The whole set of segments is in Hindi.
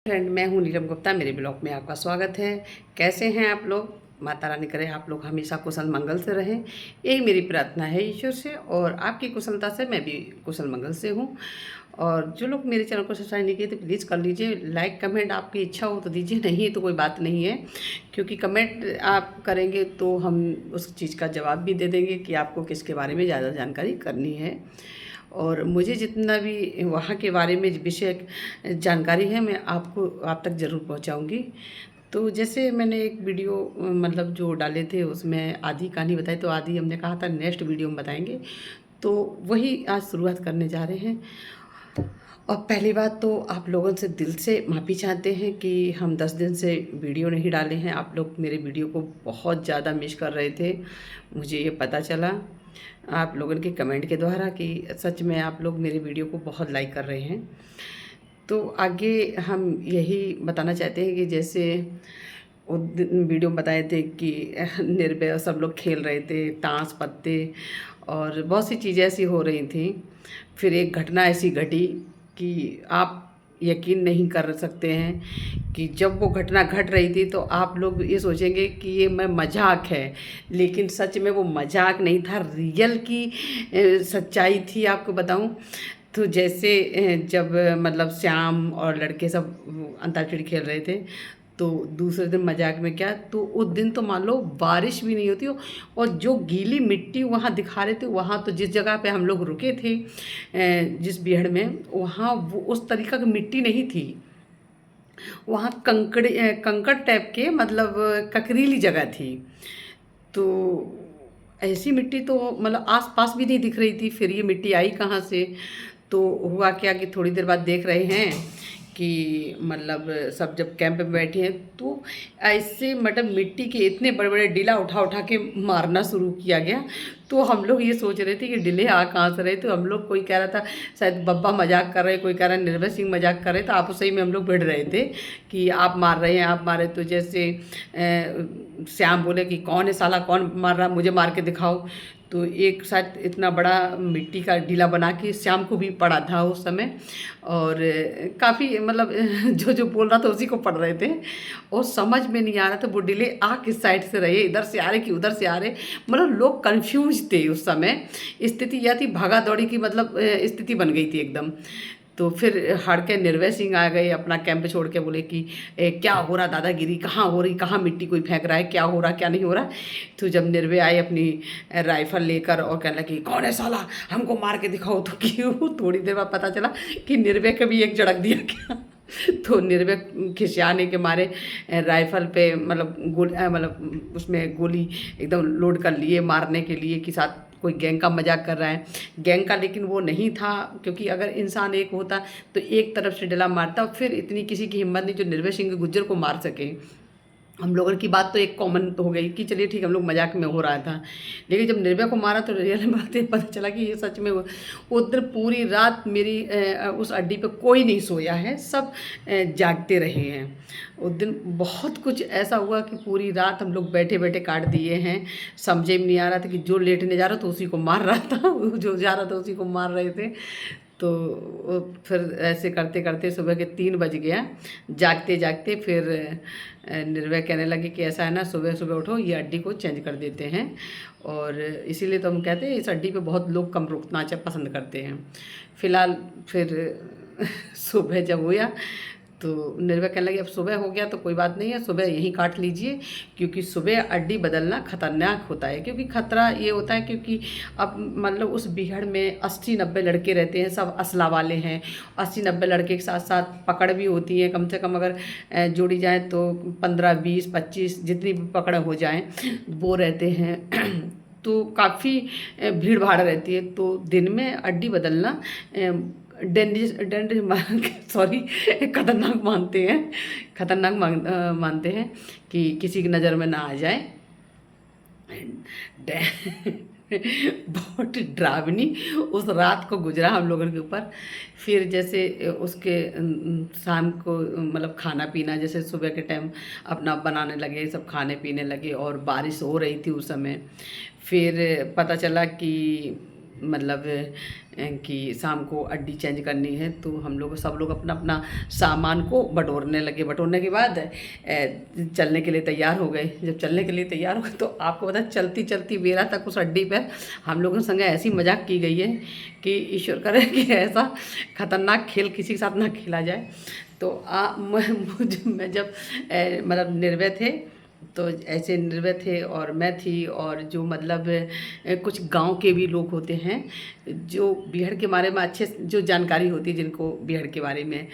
फ्रेंड, मैं हूं नीलम गुप्ता। मेरे ब्लॉग में आपका स्वागत है। कैसे हैं आप लोग? माता रानी करे आप लोग हमेशा कुशल मंगल से रहें, यही मेरी प्रार्थना है ईश्वर से। और आपकी कुशलता से मैं भी कुशल मंगल से हूं। और जो लोग मेरे चैनल को सब्सक्राइब नहीं किए तो प्लीज़ कर लीजिए। लाइक कमेंट आपकी इच्छा हो तो दीजिए, नहीं तो कोई बात नहीं है, क्योंकि कमेंट आप करेंगे तो हम उस चीज़ का जवाब भी दे देंगे कि आपको किसके बारे में ज़्यादा जानकारी करनी है। और मुझे जितना भी वहाँ के बारे में विषय जानकारी है मैं आपको आप तक ज़रूर पहुँचाऊँगी। तो जैसे मैंने एक वीडियो मतलब जो डाले थे उसमें आधी कहानी बताई, तो आधी हमने कहा था नेक्स्ट वीडियो में बताएंगे, तो वही आज शुरुआत करने जा रहे हैं। और पहली बात तो आप लोगों से दिल से माफ़ी चाहते हैं कि हम 10 दिन से वीडियो नहीं डाले हैं। आप लोग मेरे वीडियो को बहुत ज़्यादा मिस कर रहे थे, मुझे ये पता चला आप लोगों के कमेंट के द्वारा कि सच में आप लोग मेरे वीडियो को बहुत लाइक कर रहे हैं। तो आगे हम यही बताना चाहते हैं कि जैसे वो वीडियो में बताए थे कि निर्भय सब लोग खेल रहे थे ताश पत्ते, और बहुत सी चीज़ें ऐसी हो रही थी। फिर एक घटना ऐसी घटी कि आप यकीन नहीं कर सकते हैं कि जब वो घटना घट रही थी तो आप लोग ये सोचेंगे कि ये मैं मजाक है, लेकिन सच में वो मजाक नहीं था, रियल की सच्चाई थी। आपको बताऊं तो जैसे जब मतलब श्याम और लड़के सब अंताक्षरी खेल रहे थे, तो दूसरे दिन मजाक में क्या, तो उस दिन तो मान लो बारिश भी नहीं होती हो, और जो गीली मिट्टी वहाँ दिखा रहे थे, वहाँ तो जिस जगह पे हम लोग रुके थे जिस बीहड़ में, वहाँ वो उस तरीका की मिट्टी नहीं थी। वहाँ कंकड़ टाइप के मतलब ककरीली जगह थी। तो ऐसी मिट्टी तो मतलब आस पास भी नहीं दिख रही थी। फिर ये मिट्टी आई कहाँ से? तो हुआ क्या कि थोड़ी देर बाद देख रहे हैं कि मतलब सब जब कैंप में बैठे हैं तो ऐसे मतलब मिट्टी के इतने बड़े बड़े डीला उठा उठा के मारना शुरू किया गया। तो हम लोग ये सोच रहे थे कि डिले आ कहाँ से रहे, तो हम लोग कोई कह रहा था शायद बब्बा मजाक कर रहे, कोई कह रहा है निर्भय सिंह मजाक कर रहे, तो आपस ही में हम लोग भिड़ रहे थे कि आप मार रहे हैं आप मारे। तो जैसे श्याम बोले कि कौन है साला, कौन मार रहा, मुझे मार के दिखाओ। तो एक साथ इतना बड़ा मिट्टी का ढीला बना के श्याम को भी पड़ा था उस समय। और काफ़ी मतलब जो जो बोल रहा था उसी को पढ़ रहे थे, और समझ में नहीं आ रहा था वो डिले आ किस साइड से रहे, इधर से आ रहे कि उधर से आ रहे। मतलब लोग कंफ्यूज थे उस समय। स्थिति यह थी भागा दौड़ी की मतलब स्थिति बन गई थी एकदम। तो फिर हड़ के निर्भय सिंह आ गए अपना कैंप छोड़ के, बोले कि क्या हो रहा दादागिरी, कहाँ हो रही, कहाँ मिट्टी कोई फेंक रहा है, क्या हो रहा क्या नहीं हो रहा। तो जब निर्भय आए अपनी राइफल लेकर और कहने लगे कौन है साला, हमको मार के दिखाओ, तो क्यों थोड़ी देर बाद पता चला कि निर्भय का भी एक झड़क दिया गया। तो निर्भय खिसियाने के मारे राइफल पे मतलब उसमें गोली एकदम लोड कर लिए मारने के लिए कि साथ कोई गैंग का मजाक कर रहा है। गैंग का लेकिन वो नहीं था, क्योंकि अगर इंसान एक होता तो एक तरफ से डला मारता, फिर इतनी किसी की हिम्मत नहीं जो निर्भय सिंह गुज्जर को मार सके। हम लोगों की बात तो एक कॉमन हो गई कि चलिए ठीक, हम लोग मजाक में हो रहा था। लेकिन जब निर्भया को मारा तो रियल में बात पता चला कि ये सच में उधर पूरी रात मेरी उस अड्डी पे कोई नहीं सोया है, सब जागते रहे हैं। उस दिन बहुत कुछ ऐसा हुआ कि पूरी रात हम लोग बैठे बैठे काट दिए हैं। समझे में नहीं आ रहा था कि जो लेटने जा रहा था उसी को मार रहा था, जो जा रहा था उसी को मार रहे थे। तो फिर ऐसे करते करते सुबह के 3 बज गया। जागते जागते फिर निर्भय कहने लगे कि ऐसा है ना, सुबह सुबह उठो, ये अड्डी को चेंज कर देते हैं। और इसीलिए तो हम कहते हैं इस अड्डी पे बहुत लोग कम रुकना पसंद करते हैं। फिलहाल फिर सुबह जब हुआ तो निर्भय कहने लगे अब सुबह हो गया तो कोई बात नहीं है, सुबह यहीं काट लीजिए, क्योंकि सुबह अड्डी बदलना खतरनाक होता है। क्योंकि खतरा ये होता है क्योंकि अब मतलब उस बीहड़ में 80-90 लड़के रहते हैं, सब असला वाले हैं। 80-90 लड़के के साथ साथ पकड़ भी होती है, कम से कम अगर जोड़ी जाए तो 15-20-25 जितनी भी पकड़ हो जाए वो रहते हैं। तो काफ़ी भीड़ भाड़ रहती है। तो दिन में अड्डी बदलना डेंजरस डेंजरस सॉरी खतरनाक मानते हैं, खतरनाक मानते हैं कि किसी की नज़र में ना आ जाए। बहुत डरावनी उस रात को गुजरा हम लोगों के ऊपर। फिर जैसे उसके शाम को मतलब खाना पीना जैसे सुबह के टाइम अपना बनाने लगे, सब खाने पीने लगे, और बारिश हो रही थी उस समय। फिर पता चला कि मतलब कि शाम को अड्डी चेंज करनी है, तो हम लोग सब लोग अपना अपना सामान को बटोरने लगे। बटोरने के बाद चलने के लिए तैयार हो गए। जब चलने के लिए तैयार हो गए तो आपको पता है चलती चलती बेरा तक उस अड्डी पर हम लोगों के संग ऐसी मजाक की गई है कि ईश्वर करे कि ऐसा खतरनाक खेल किसी के साथ ना खेला जाए। तो मैं जब मतलब निर्भय थे, तो ऐसे निर्भय थे और मैं थी, और जो मतलब कुछ गांव के भी लोग होते हैं जो बिहार के बारे में अच्छे जो जानकारी होती है, जिनको बिहार के बारे में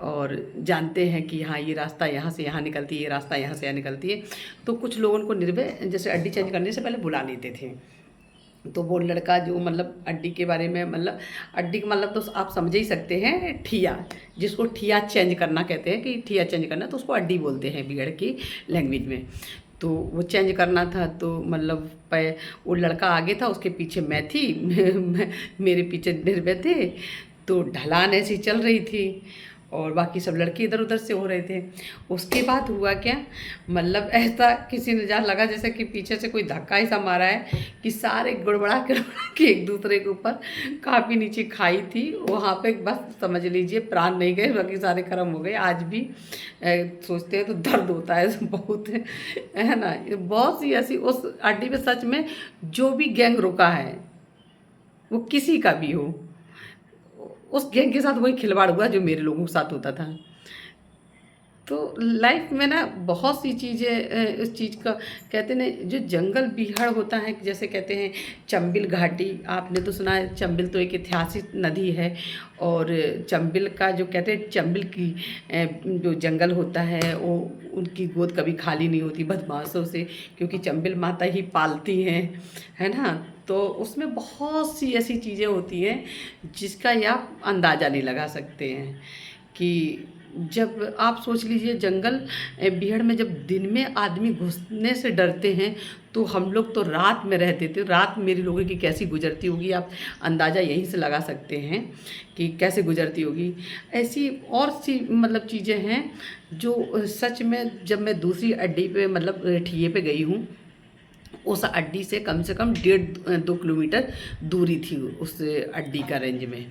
और जानते हैं कि हाँ ये रास्ता यहाँ से यहाँ निकलती है, ये रास्ता यहाँ से यहाँ निकलती है। तो कुछ लोगों को निर्भय जैसे अड्डी चेंज करने से पहले बुला लेते थे। तो वो लड़का जो मतलब अड्डी के बारे में, मतलब अड्डी का मतलब तो आप समझ ही सकते हैं, ठिया, जिसको ठिया चेंज करना कहते हैं कि ठिया चेंज करना, तो उसको अड्डी बोलते हैं बिहार की लैंग्वेज में। तो वो चेंज करना था, तो मतलब वो लड़का आगे था, उसके पीछे मैं थी मेरे पीछे निर्भय थे। तो ढलान ऐसी चल रही थी और बाकी सब लड़के इधर उधर से हो रहे थे। उसके बाद हुआ क्या, मतलब ऐसा किसी ने जहाँ लगा जैसे कि पीछे से कोई धक्का ऐसा मारा है कि सारे गड़बड़ा के एक दूसरे के ऊपर, काफ़ी नीचे खाई थी वहाँ पे, बस समझ लीजिए प्राण नहीं गए, बाकी सारे खत्म हो गए। आज भी सोचते हैं तो दर्द होता है बहुत, है ना। बहुत सी ऐसी उस अड्डी पे सच में जो भी गैंग रुका है, वो किसी का भी हो, उस गैंग के साथ वही खिलवाड़ हुआ जो मेरे लोगों के साथ होता था। तो लाइफ में ना बहुत सी चीज़ें, इस चीज़ का कहते हैं जो जंगल बिहार होता है, जैसे कहते हैं चंबिल घाटी, आपने तो सुना है। चंबिल तो एक ऐतिहासिक नदी है, और चंबिल का जो कहते हैं चंबिल की जो जंगल होता है वो उनकी गोद कभी खाली नहीं होती बदमाशों से, क्योंकि चंबिल माता ही पालती हैं, है ना। तो उसमें बहुत सी ऐसी चीज़ें होती हैं जिसका ये आप अंदाज़ा नहीं लगा सकते हैं। कि जब आप सोच लीजिए जंगल बिहार में जब दिन में आदमी घुसने से डरते हैं, तो हम लोग तो रात में रहते थे। रात मेरी लोगों की कैसी गुजरती होगी, आप अंदाज़ा यहीं से लगा सकते हैं कि कैसे गुजरती होगी। ऐसी और सी मतलब चीज़ें हैं जो सच में, जब मैं दूसरी अड्डी पे मतलब ठिये पे गई हूँ, उस अड्डी से कम 1.5-2 किलोमीटर दूरी थी उस अड्डी का रेंज में।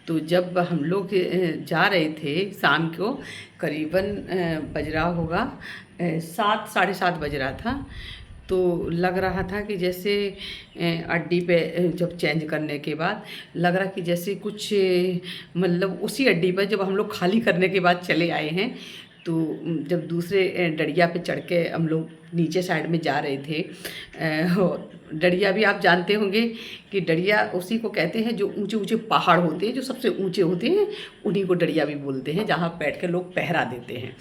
तो जब हम लोग जा रहे थे शाम को, करीबन बज रहा होगा 7, साढ़े 7 बज रहा था। तो लग रहा था कि जैसे अड्डी पे जब चेंज करने के बाद लग रहा कि जैसे कुछ मतलब उसी अड्डी पर जब हम लोग खाली करने के बाद चले आए हैं, तो जब दूसरे डड़िया पे चढ़ के हम लोग नीचे साइड में जा रहे थे, डड़िया भी आप जानते होंगे कि डड़िया उसी को कहते हैं जो ऊंचे ऊंचे पहाड़ होते हैं, जो सबसे ऊंचे होते हैं, उन्हीं को डड़िया भी बोलते हैं, जहाँ बैठ के लोग पहरा देते हैं।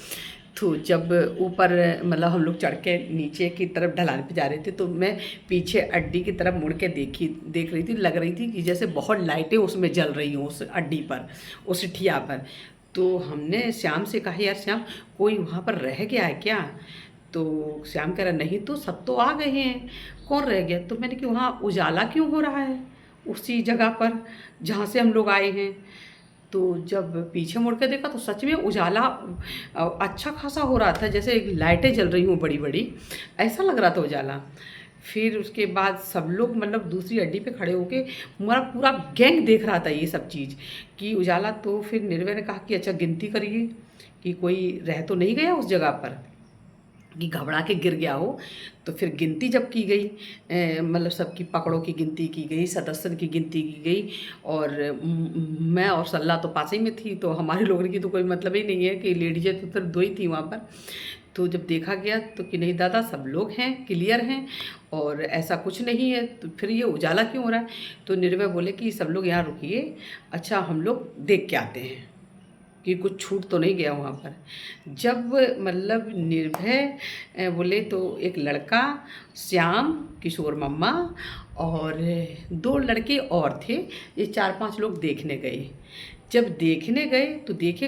तो जब ऊपर मतलब हम लोग चढ़ के नीचे की तरफ ढलान पे जा रहे थे, तो मैं पीछे अड्डी की तरफ मुड़ के देख रही थी। लग रही थी कि जैसे बहुत लाइटें उसमें जल रही हों उस अड्डी पर, उस ठिया पर। तो हमने श्याम से कहा, यार श्याम कोई वहाँ पर रह गया है क्या? तो श्याम कह रहा नहीं, तो सब तो आ गए हैं, कौन रह गया? तो मैंने कहा वहाँ उजाला क्यों हो रहा है उसी जगह पर जहाँ से हम लोग आए हैं? तो जब पीछे मुड़ के देखा तो सच में उजाला अच्छा खासा हो रहा था, जैसे लाइटें जल रही हों बड़ी बड़ी, ऐसा लग रहा था उजाला। फिर उसके बाद सब लोग मतलब दूसरी अड्डी पे खड़े होके हमारा पूरा गैंग देख रहा था ये सब चीज़ कि उजाला। तो फिर निर्भय ने कहा कि अच्छा गिनती करिए कि कोई रह तो नहीं गया उस जगह पर कि घबरा के गिर गया हो। तो फिर गिनती जब की गई, मतलब सबकी पकड़ों की गिनती की गई, सदस्य की गिनती की गई, और मैं और सल्ला तो पास ही में थी, तो हमारे लोगों की तो कोई मतलब ही नहीं है कि लेडीजें तो सिर्फ 2 ही थी वहाँ पर। तो जब देखा गया तो कि नहीं दादा सब लोग हैं, क्लियर हैं और ऐसा कुछ नहीं है, तो फिर ये उजाला क्यों हो रहा है? तो निर्भय बोले कि सब लोग यहाँ रुकिए, अच्छा हम लोग देख के आते हैं कि कुछ छूट तो नहीं गया वहाँ पर। जब मतलब निर्भय बोले तो एक लड़का, श्याम, किशोर मम्मा और 2 लड़के और थे, ये 4-5 लोग देखने गए। जब देखने गए तो देखे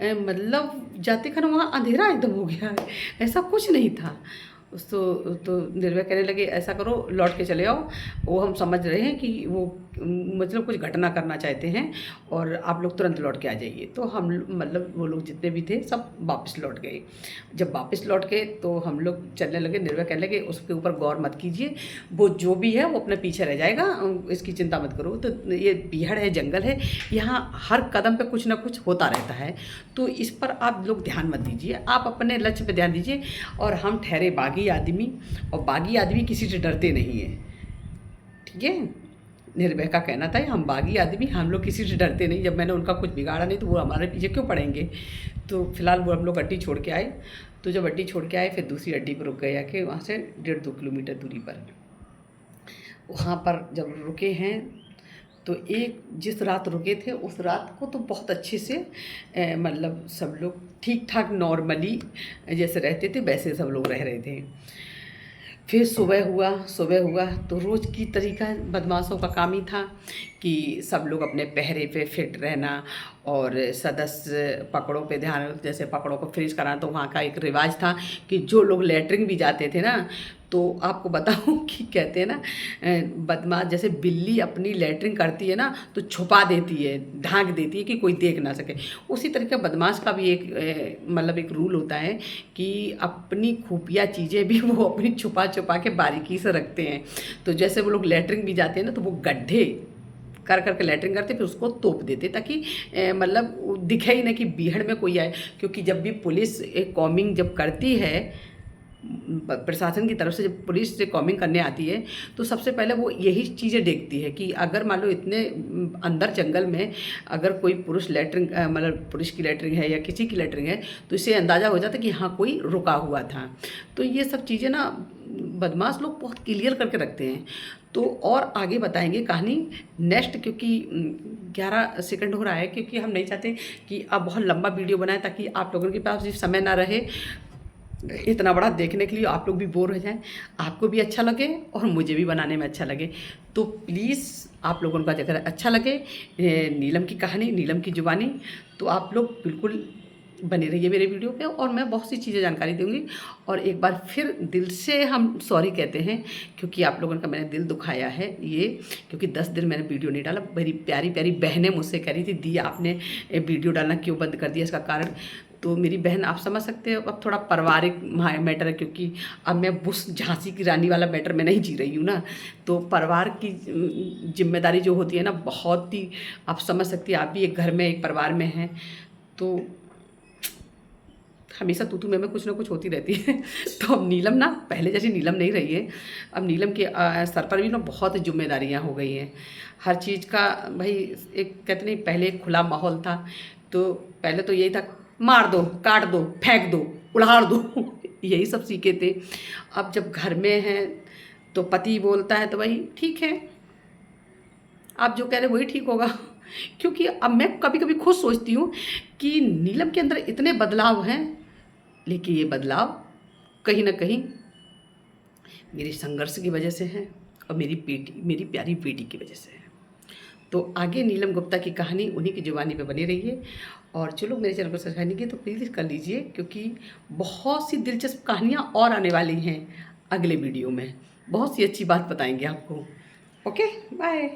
मतलब जाते खन वहाँ अंधेरा एकदम हो गया है, ऐसा कुछ नहीं था। तो निर्भय कहने लगे ऐसा करो लौट के चले आओ, वो हम समझ रहे हैं कि वो मतलब कुछ घटना करना चाहते हैं और आप लोग तुरंत लौट के आ जाइए। तो हम मतलब वो लोग जितने भी थे सब वापस लौट गए। जब वापस लौट गए तो हम लोग चलने लगे। निर्भय कहने लगे उसके ऊपर गौर मत कीजिए, वो जो भी है वो अपने पीछे रह जाएगा, इसकी चिंता मत करो। तो ये बीहड़ है, जंगल है, यहाँ हर कदम पे कुछ ना कुछ होता रहता है, तो इस पर आप लोग ध्यान मत दीजिए, आप अपने लक्ष्य पे ध्यान दीजिए। और हम ठहरे बागी आदमी, और बागी आदमी किसी से डरते नहीं है, ठीक है। निर्भय का कहना था हम बागी आदमी, हम लोग किसी से डरते नहीं, जब मैंने उनका कुछ बिगाड़ा नहीं तो वो हमारे पीछे क्यों पड़ेंगे। तो फिलहाल वो हम लोग अड्डी छोड़ के आए। तो जब अड्डी छोड़ के आए फिर दूसरी अड्डी पर रुक गए आके, वहाँ से 1.5-2 किलोमीटर दूरी पर। वहाँ पर जब रुके हैं तो एक जिस रात रुके थे उस रात को तो बहुत अच्छे से मतलब सब लोग ठीक ठाक नॉर्मली जैसे रहते थे वैसे सब लोग रह रहे थे। फिर सुबह हुआ तो रोज़ की तरीका बदमाशों का काम ही था कि सब लोग अपने पहरे पे फिट रहना और सदस्य पकड़ों पे ध्यान, जैसे पकड़ों को फ्रीज कराना। तो वहाँ का एक रिवाज था कि जो लोग लेटरिन भी जाते थे ना, तो आपको बताऊं कि कहते हैं ना बदमाश जैसे बिल्ली अपनी लेटरिन करती है ना तो छुपा देती है, ढांक देती है कि कोई देख ना सके। उसी तरीके बदमाश का भी एक मतलब एक रूल होता है कि अपनी खुफिया चीज़ें भी वो अपनी छुपा छुपा के बारीकी से रखते हैं। तो जैसे वो लोग लेटरिन भी जाते हैं ना तो वो गड्ढे कर करके लेटरिन करते फिर उसको तोप देते ताकि मतलब दिखे ही ना कि बीहड़ में कोई आए। क्योंकि जब भी पुलिस एक कॉमिंग जब करती है, प्रशासन की तरफ से जब पुलिस से कॉमिंग करने आती है तो सबसे पहले वो यही चीज़ें देखती है कि अगर मान लो इतने अंदर जंगल में अगर कोई पुरुष लेटरिंग मतलब पुरुष की लेटरिंग है या किसी की लेटरिंग है तो इससे अंदाज़ा हो जाता है कि हाँ कोई रुका हुआ था। तो ये सब चीज़ें ना बदमाश लोग बहुत क्लियर करके रखते हैं। तो और आगे बताएंगे कहानी नेक्स्ट, क्योंकि 11 सेकंड हो रहा है, क्योंकि हम नहीं चाहते कि अब बहुत लंबा वीडियो बनाएं ताकि आप लोगों के पास समय ना रहे इतना बड़ा देखने के लिए, आप लोग भी बोर हो जाएं, आपको भी अच्छा लगे और मुझे भी बनाने में अच्छा लगे। तो प्लीज़ आप लोगों का अगर अच्छा लगे नीलम की कहानी, नीलम की जुबानी, तो आप लोग बिल्कुल बने रहिए मेरे वीडियो पे और मैं बहुत सी चीज़ें जानकारी दूंगी। और एक बार फिर दिल से हम सॉरी कहते हैं क्योंकि आप लोगों का मैंने दिल दुखाया है ये, क्योंकि 10 दिन मैंने वीडियो नहीं डाला। मेरी प्यारी प्यारी बहनें मुझसे कह रही थी दी आपने वीडियो डालना क्यों बंद कर दिया, इसका कारण तो मेरी बहन आप समझ सकते हो अब थोड़ा पारिवारिक मैटर है, क्योंकि अब मैं उस झांसी की रानी वाला मैटर में नहीं जी रही हूँ ना। तो परिवार की जिम्मेदारी जो होती है ना बहुत ही आप समझ सकती है, आप भी एक घर में एक परिवार में हैं तो हमेशा तू में कुछ ना कुछ होती रहती है। तो अब नीलम ना पहले जैसी नीलम नहीं रही है, अब नीलम के सर पर भी ना बहुत जिम्मेदारियाँ हो गई हैं हर चीज़ का। भाई एक कहते नहीं पहले एक खुला माहौल था, तो पहले तो यही था मार दो, काट दो, फेंक दो, उड़ाड़ दो यही सब सीखे थे। अब जब घर में हैं तो पति बोलता है तो भाई ठीक है, आप जो कह रहे वही ठीक होगा। क्योंकि अब मैं कभी कभी खुद सोचती हूँ कि नीलम के अंदर इतने बदलाव हैं, लेकिन ये बदलाव कहीं ना कहीं मेरे संघर्ष की वजह से है और मेरी प्यारी बेटी की वजह से है। तो आगे नीलम गुप्ता की कहानी उन्हीं की जुबानी पे बनी रही है। और जो लोग मेरे चैनल पर सब्सक्राइब नहीं किए तो प्लीज़ कर लीजिए, क्योंकि बहुत सी दिलचस्प कहानियाँ और आने वाली हैं अगले वीडियो में, बहुत सी अच्छी बात बताएंगे आपको। Okay bye.